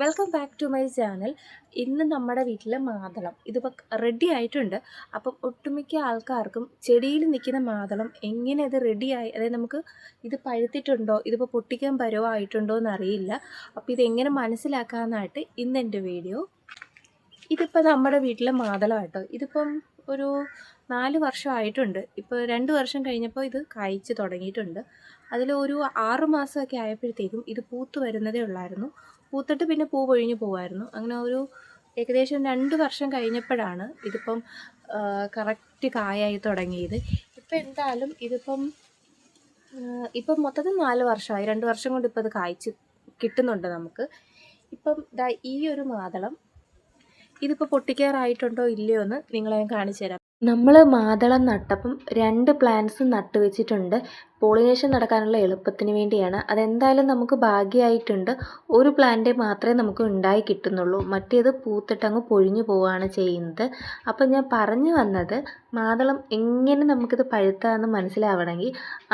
Welcome back to my channel. ഇന്ന് നമ്മുടെ വീട്ടിൽ മാതളം ഇതിപ്പോൾ റെഡി ആയിട്ടുണ്ട്. അപ്പം ഒട്ടുമിക്ക ആൾക്കാർക്കും ചെടിയിൽ നിൽക്കുന്ന മാതളം എങ്ങനെ അത് റെഡിയായി, അതായത് നമുക്ക് ഇത് പഴുത്തിട്ടുണ്ടോ, ഇതിപ്പോൾ പൊട്ടിക്കാൻ പരുവമായിട്ടുണ്ടോ എന്നറിയില്ല. അപ്പോൾ ഇതെങ്ങനെ മനസ്സിലാക്കാമെന്നായിട്ട് ഇന്ന് എൻ്റെ വീഡിയോ. ഇതിപ്പോൾ നമ്മുടെ വീട്ടിലെ മാതളമായിട്ടോ. ഇതിപ്പം ഒരു 4 വർഷമായിട്ടുണ്ട്. ഇപ്പോൾ 2 വർഷം കഴിഞ്ഞപ്പോൾ ഇത് കായ്ച്ച് തുടങ്ങിയിട്ടുണ്ട്. അതിലൊരു 6 മാസമൊക്കെ ആയപ്പോഴത്തേക്കും ഇത് പൂത്ത് വരുന്നതേ ഉള്ളായിരുന്നു. പൂത്തിട്ട് പിന്നെ പൂ പൊഴിഞ്ഞു പോകുമായിരുന്നു. അങ്ങനെ ഒരു ഏകദേശം 2 വർഷം കഴിഞ്ഞപ്പോഴാണ് ഇതിപ്പം കറക്റ്റ് കായായി തുടങ്ങിയത്. ഇപ്പം എന്തായാലും ഇപ്പം മൊത്തത്തിൽ 4 വർഷമായി. 2 വർഷം കൊണ്ട് ഇപ്പോൾ ഇത് കായ്ച്ച് കിട്ടുന്നുണ്ട് നമുക്ക്. ഇപ്പം ഈ ഒരു മാതളം ഇതിപ്പോൾ പൊട്ടിക്കാറായിട്ടുണ്ടോ ഇല്ലയോ എന്ന് നിങ്ങളെ ഞാൻ കാണിച്ചു തരാം. നമ്മൾ മാതളം നട്ടപ്പം 2 പ്ലാന്റ്സ് നട്ട് വെച്ചിട്ടുണ്ട്. പോളിനേഷൻ നടക്കാനുള്ള എളുപ്പത്തിന് വേണ്ടിയാണ്. അതെന്തായാലും നമുക്ക് ഭാഗ്യമായിട്ടുണ്ട്. ഒരു പ്ലാന്റ് മാത്രമേ നമുക്ക് ഉണ്ടായി കിട്ടുന്നുള്ളൂ, മറ്റേത് പൂത്തിട്ടങ്ങ് പൊഴിഞ്ഞു പോവുകയാണ് ചെയ്യുന്നത്. അപ്പം ഞാൻ പറഞ്ഞു വന്നത്, മാതളം എങ്ങനെ നമുക്കിത് പഴുത്താന്ന് മനസ്സിലാവണമെങ്കിൽ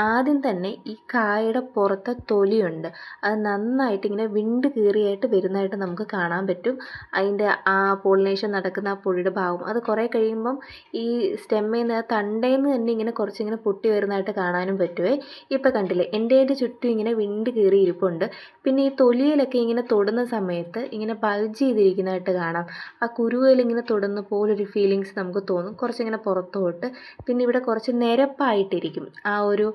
ആദ്യം തന്നെ ഈ കായയുടെ പുറത്തെ തൊലിയുണ്ട്, അത് നന്നായിട്ട് ഇങ്ങനെ വിണ്ട് കീറിയായിട്ട് വരുന്നതായിട്ട് നമുക്ക് കാണാൻ പറ്റും. അതിൻ്റെ ആ പോളിനേഷൻ നടക്കുന്ന ആ പൊടിയുടെ ഭാഗം അത് കുറേ കഴിയുമ്പം ഈ സ്റ്റെമ്മിൽ നിന്ന് തണ്ടയിൽ നിന്ന് തന്നെ ഇങ്ങനെ കുറച്ചിങ്ങനെ പൊട്ടി വരുന്നതായിട്ട് കാണാനും പറ്റുമേ. ഇപ്പോൾ കണ്ടില്ലേ, എൻ്റെ ചുറ്റും ഇങ്ങനെ വിണ്ട് കീറി ഇരിപ്പുണ്ട്. പിന്നെ ഈ തൊലിയിലൊക്കെ ഇങ്ങനെ തൊടുന്ന സമയത്ത് ഇങ്ങനെ ബൾജ് ചെയ്തിരിക്കുന്നതായിട്ട് കാണാം. ആ കുരുവിൽ ഇങ്ങനെ തൊടുന്ന പോലൊരു ഫീലിങ്സ് നമുക്ക് തോന്നും, കുറച്ചിങ്ങനെ പുറത്തോട്ട്. പിന്നെ ഇവിടെ കുറച്ച് നിരപ്പായിട്ടിരിക്കും ആ ഒരു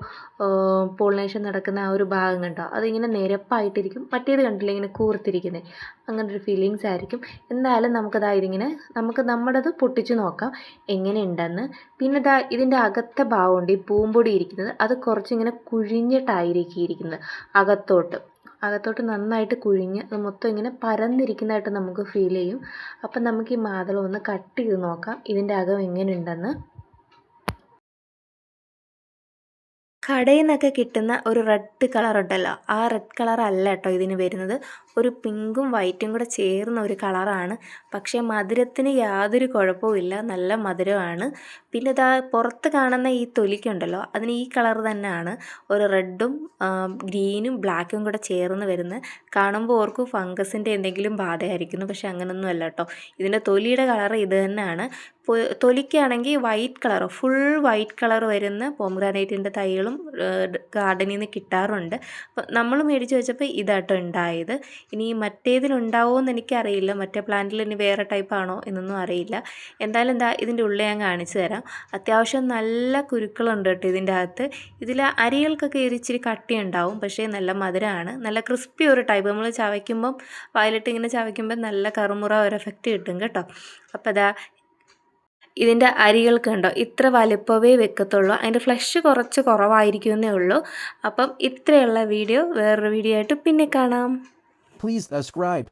പോളിനേഷൻ നടക്കുന്ന ആ ഒരു ഭാഗം കണ്ടോ, അതിങ്ങനെ നിരപ്പായിട്ടിരിക്കും. മറ്റേത് കണ്ടില്ലേ, ഇങ്ങനെ കൂർത്തിരിക്കുന്നത്, അങ്ങനൊരു ഫീലിങ്സ് ആയിരിക്കും. എന്തായാലും നമുക്ക് നമ്മുടേത് പൊട്ടിച്ച് നോക്കാം എങ്ങനെയുണ്ടെന്ന്. പിന്നെ ഇതിൻ്റെ അകത്തെ ഭാഗമുണ്ട് ഈ പൂമ്പൊടി ഇരിക്കുന്നത്, അത് കുറച്ചിങ്ങനെ കുഴിഞ്ഞിട്ടായിരിക്കും ഇരിക്കുന്നത്. അകത്തോട്ട് നന്നായിട്ട് കുഴിഞ്ഞ് അത് മൊത്തം ഇങ്ങനെ പരന്നിരിക്കുന്നതായിട്ട് നമുക്ക് ഫീൽ ചെയ്യും. അപ്പം നമുക്ക് ഈ മാതളം ഒന്ന് കട്ട് ചെയ്ത് നോക്കാം ഇതിൻ്റെ അകം എങ്ങനെയുണ്ടെന്ന്. കടയിൽ നിന്നൊക്കെ കിട്ടുന്ന ഒരു റെഡ് കളർ ഉണ്ടല്ലോ, ആ റെഡ് കളർ അല്ല കേട്ടോ ഇതിന് വരുന്നത്. ഒരു പിങ്കും വൈറ്റും കൂടെ ചേർന്ന ഒരു കളറാണ്. പക്ഷേ മധുരത്തിന് യാതൊരു കുഴപ്പവുമില്ല, നല്ല മധുരമാണ്. പിന്നെ പുറത്ത് കാണുന്ന ഈ തൊലിക്കുണ്ടല്ലോ, അതിന് ഈ കളർ തന്നെയാണ്, ഒരു റെഡും ഗ്രീനും ബ്ലാക്കും കൂടെ ചേർന്ന് വരുന്നത്. കാണുമ്പോൾ ഓർക്കും ഫംഗസിൻ്റെ എന്തെങ്കിലും ബാധയായിരിക്കുന്നു, പക്ഷെ അങ്ങനൊന്നും അല്ല കേട്ടോ. ഇതിൻ്റെ തൊലിയുടെ കളർ ഇത് തന്നെയാണ്. തൊലിക്കാണെങ്കിൽ white colour, full white colour വരുന്ന പോംഗ്രാനൈറ്റിൻ്റെ തൈകളും ഗാർഡനിൽ നിന്ന് കിട്ടാറുണ്ട്. അപ്പോൾ നമ്മൾ മേടിച്ച് വെച്ചപ്പോൾ ഇതാട്ടോ ഉണ്ടായത്. ഇനി മറ്റേതിലുണ്ടാവുമോ എന്ന് എനിക്കറിയില്ല, മറ്റേ പ്ലാന്റിൽ ഇനി വേറെ ടൈപ്പാണോ എന്നൊന്നും അറിയില്ല. എന്തായാലും ഇതിൻ്റെ ഉള്ളിൽ ഞാൻ കാണിച്ചു തരാം. അത്യാവശ്യം നല്ല കുരുക്കളുണ്ട് കേട്ടോ ഇതിൻ്റെ അകത്ത്. ഇതിൽ അരികൾക്കൊക്കെ ഇച്ചിരി കട്ടിയുണ്ടാവും, പക്ഷേ നല്ല മധുരമാണ്. നല്ല ക്രിസ്പി ഒരു ടൈപ്പ്, നമ്മൾ ചവയ്ക്കുമ്പം വയലിട്ട് ഇങ്ങനെ ചവയ്ക്കുമ്പം നല്ല കറുമുറ ഒരു എഫക്റ്റ് കിട്ടും കേട്ടോ. അപ്പോൾ ഇതിൻ്റെ അരികൾക്ക് കണ്ടോ, ഇത്ര വലിപ്പമേ വെക്കത്തുള്ളൂ. അതിൻ്റെ ഫ്ലഷ് കുറച്ച് കുറവായിരിക്കുമെന്നേ ഉള്ളൂ. അപ്പം ഇത്രയുള്ള വീഡിയോ വേറൊരു വീഡിയോ ആയിട്ട് പിന്നെ കാണാം. Please subscribe.